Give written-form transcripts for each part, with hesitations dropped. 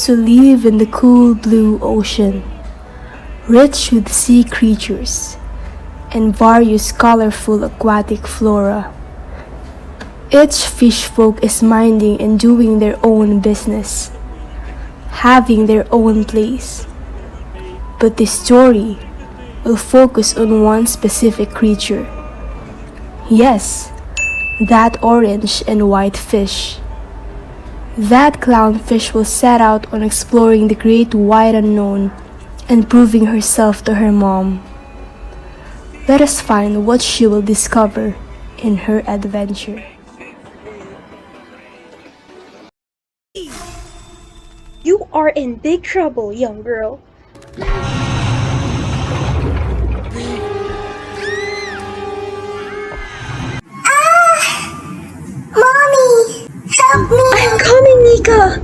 to live in the cool blue ocean, rich with sea creatures and various colorful aquatic flora. Each fish folk is minding and doing their own business, having their own place. But this story will focus on one specific creature. Yes, that orange and white fish. That clownfish will set out on exploring the great wide unknown and proving herself to her mom. Let us find what she will discover in her adventure. You are in big trouble, young girl. Mommy! Help me! I'm coming, Nika!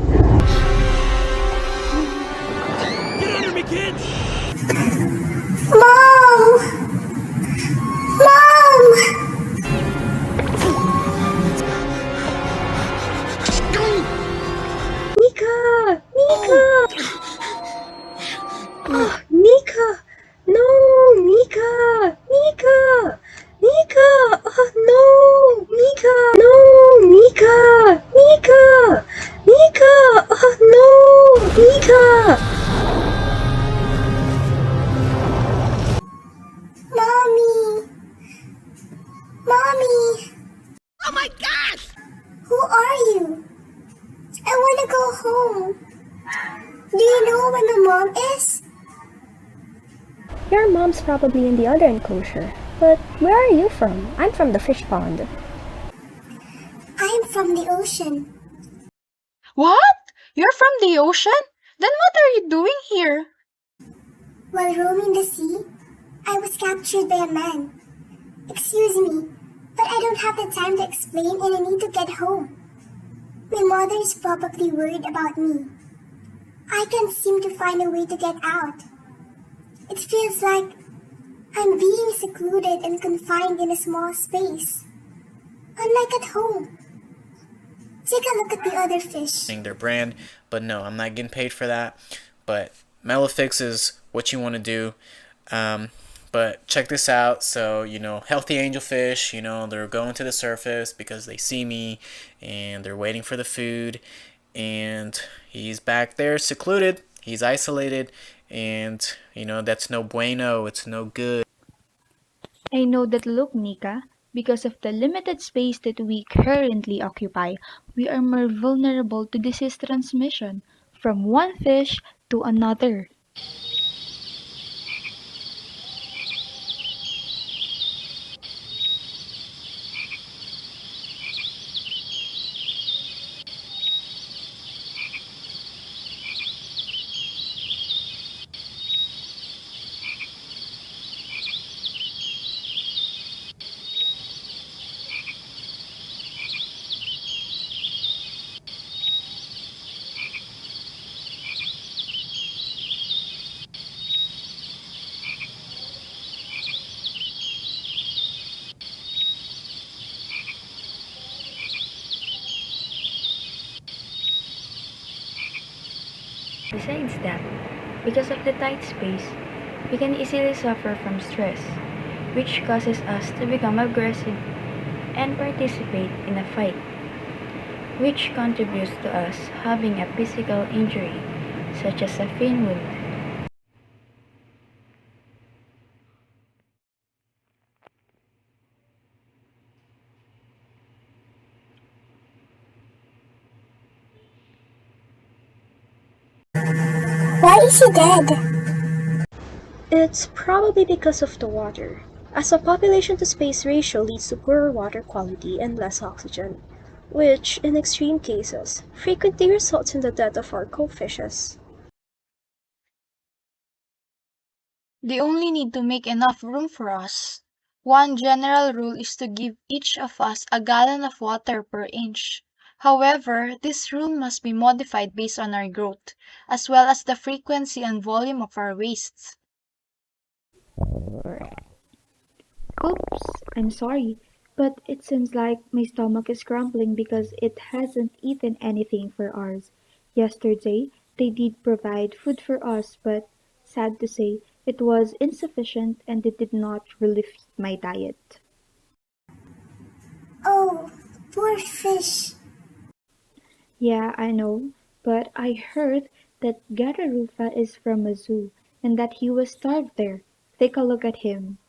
Get under me, kids! Mom! Mom! Nika! Nika! Oh, Nika! No! Nika! Nika! Nika! Oh, no! Nika! No! Nika! Nika! Nika! Oh, no! Nika! Mommy! Mommy! Oh my gosh! Who are you? I want to go home. Do you know where my mom is? Your mom's probably in the other enclosure. But where are you from? I'm from the fish pond. I'm from the ocean. What? You're from the ocean? Then what are you doing here? While roaming the sea, I was captured by a man. Excuse me, but I don't have the time to explain and I need to get home. My mother is probably worried about me. I can't seem to find a way to get out. It feels like I'm being secluded and confined in a small space. Unlike at home. Take a look at the other fish. Their brand, but no, I'm not getting paid for that. But Melafix is what you want to do. But check this out. So, healthy angelfish, they're going to the surface because they see me and they're waiting for the food. And he's back there secluded. He's isolated. And, that's no bueno. It's no good. I know that look, Nika. Because of the limited space that we currently occupy, we are more vulnerable to disease transmission from one fish to another. Besides that, because of the tight space, we can easily suffer from stress, which causes us to become aggressive and participate in a fight, which contributes to us having a physical injury, such as a fin wound. Why is she dead? It's probably because of the water, as a population to space ratio leads to poorer water quality and less oxygen, which, in extreme cases, frequently results in the death of our co-fishes. They only need to make enough room for us. One general rule is to give each of us a gallon of water per inch. However, this rule must be modified based on our growth, as well as the frequency and volume of our wastes. Oops, I'm sorry, but it seems like my stomach is grumbling because it hasn't eaten anything for hours. Yesterday, They did provide food for us, but sad to say, it was insufficient and it did not really fit my diet. Oh, poor fish. Yeah, I know, but I heard that Gararufa is from a zoo and that he was starved there. Take a look at him.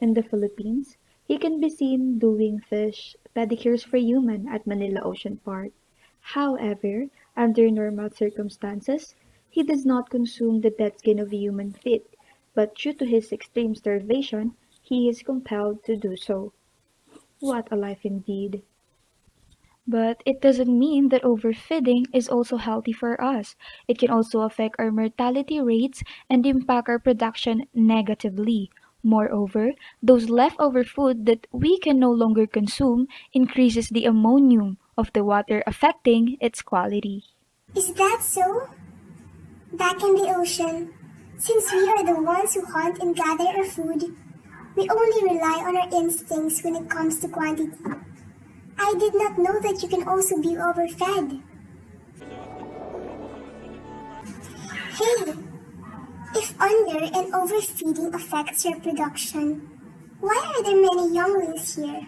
In the Philippines, he can be seen doing fish pedicures for human at Manila Ocean Park. However, under normal circumstances, he does not consume the dead skin of a human feet, but due to his extreme starvation, he is compelled to do so. What a life indeed. But it doesn't mean that overfeeding is also healthy for us. It can also affect our mortality rates and impact our production negatively. Moreover, those leftover food that we can no longer consume increases the ammonium of the water, affecting its quality. Is that so? Back in the ocean, since we are the ones who hunt and gather our food, we only rely on our instincts when it comes to quantity. I did not know that you can also be overfed. Hey, if under and overfeeding affects your production, why are there many younglings here?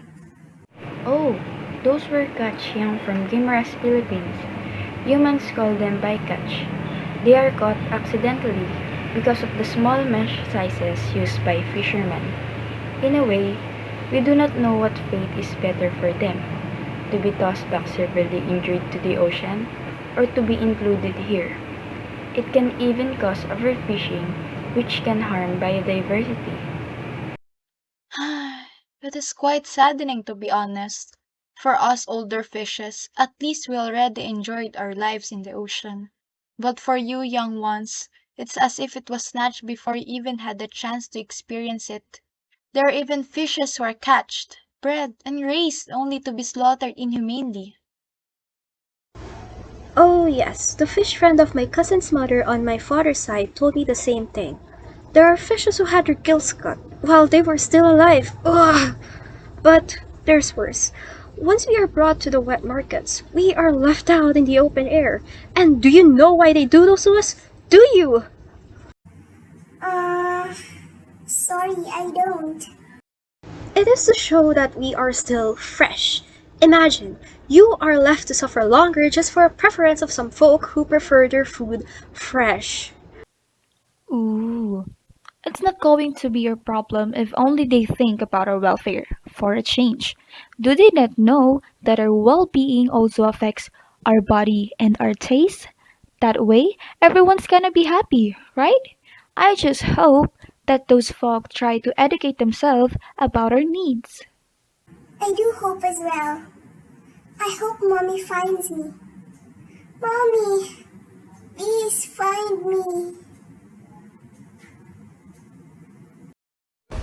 Oh, those were catch young from Guimaras, Philippines. Humans call them bycatch. They are caught accidentally because of the small mesh sizes used by fishermen. In a way, we do not know what fate is better for them, to be tossed back severely injured to the ocean or to be included here. It can even cause overfishing, which can harm biodiversity. It is quite saddening to be honest. For us older fishes, at least we already enjoyed our lives in the ocean. But for you young ones, it's as if it was snatched before you even had the chance to experience it. There are even fishes who are catched, bred, and raised only to be slaughtered inhumanely. Oh, yes, the fish friend of my cousin's mother on my father's side told me the same thing. There are fishes who had their gills cut while they were still alive. Ugh! But there's worse. Once we are brought to the wet markets, we are left out in the open air. And do you know why they do those to us? Do you? Sorry, I don't. It is to show that we are still fresh. Imagine, you are left to suffer longer just for a preference of some folk who prefer their food fresh. Ooh, it's not going to be your problem if only they think about our welfare for a change. Do they not know that our well being also affects our body and our taste? That way, everyone's gonna be happy, right? I just hope that those folk try to educate themselves about our needs. I do hope as well. I hope Mommy finds me. Mommy, please find me.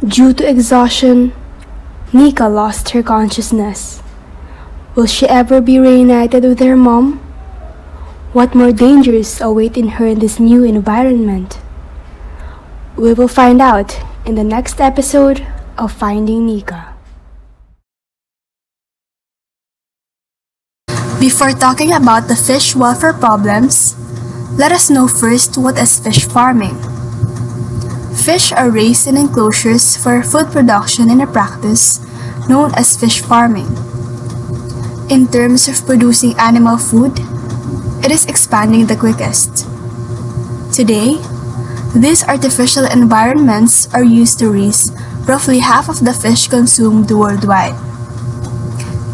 Due to exhaustion, Nika lost her consciousness. Will she ever be reunited with her mom? What more dangers await in her in this new environment? We will find out in the next episode of Finding Nika. Before talking about the fish welfare problems, let us know first what is fish farming. Fish are raised in enclosures for food production in a practice known as fish farming. In terms of producing animal food, it is expanding the quickest. Today, these artificial environments are used to raise roughly half of the fish consumed worldwide.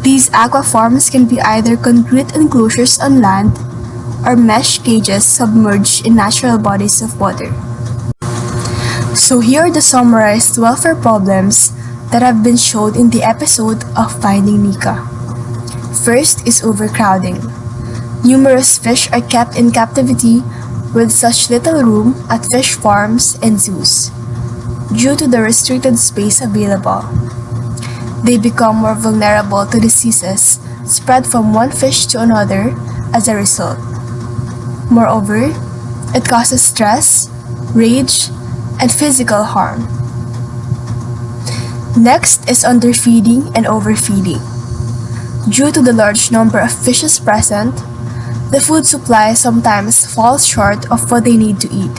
These aqua farms can be either concrete enclosures on land or mesh cages submerged in natural bodies of water. So here are the summarized welfare problems that have been shown in the episode of Finding Nika. First is overcrowding. Numerous fish are kept in captivity with such little room at fish farms and zoos. Due to the restricted space available, they become more vulnerable to diseases spread from one fish to another as a result. Moreover, it causes stress, rage, and physical harm. Next is underfeeding and overfeeding. Due to the large number of fishes present, the food supply sometimes falls short of what they need to eat.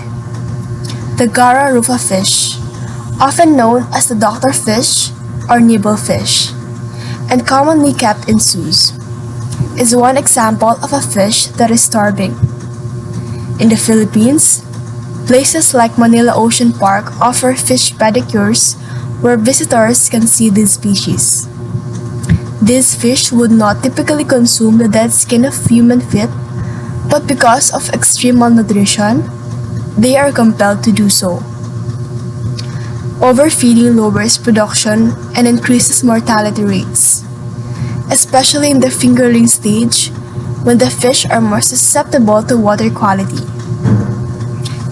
The Gara rufa fish, often known as the doctor fish or nibble fish, and commonly kept in zoos, is one example of a fish that is starving. In the Philippines, places like Manila Ocean Park offer fish pedicures where visitors can see these species. These fish would not typically consume the dead skin of human feet, but because of extreme malnutrition, they are compelled to do so. Overfeeding lowers production and increases mortality rates, especially in the fingerling stage when the fish are more susceptible to water quality.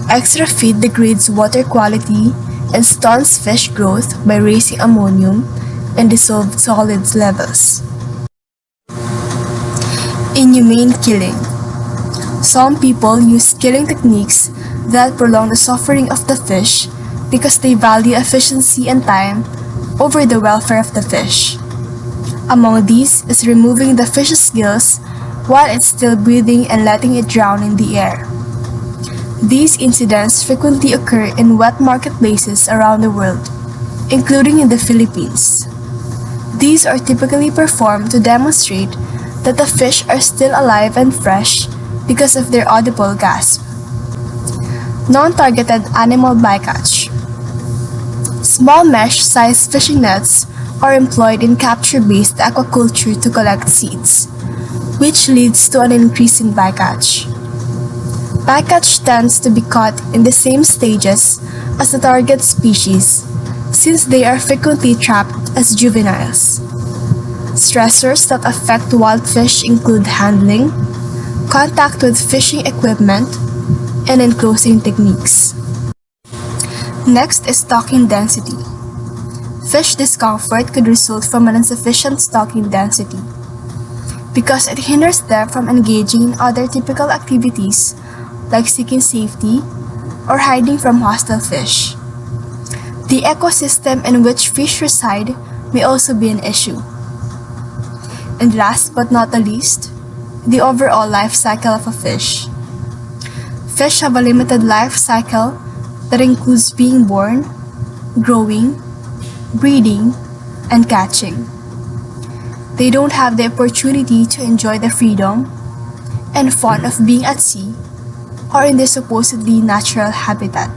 Extra feed degrades water quality and stunts fish growth by raising ammonium and dissolved solids levels. Inhumane killing. Some people use killing techniques that prolong the suffering of the fish because they value efficiency and time over the welfare of the fish. Among these is removing the fish's gills while it's still breathing and letting it drown in the air. These incidents frequently occur in wet marketplaces around the world, including in the Philippines. These are typically performed to demonstrate that the fish are still alive and fresh because of their audible gasp. Non-targeted animal bycatch. Small mesh-sized fishing nets are employed in capture-based aquaculture to collect seeds, which leads to an increase in bycatch. Bycatch tends to be caught in the same stages as the target species, since they are frequently trapped as juveniles. Stressors that affect wild fish include handling, contact with fishing equipment, and enclosing techniques. Next is stocking density. Fish discomfort could result from an insufficient stocking density because it hinders them from engaging in other typical activities like seeking safety or hiding from hostile fish. The ecosystem in which fish reside may also be an issue. And last but not the least, the overall life cycle of a fish. Fish have a limited life cycle that includes being born, growing, breeding, and catching. They don't have the opportunity to enjoy the freedom and fun of being at sea or in their supposedly natural habitat.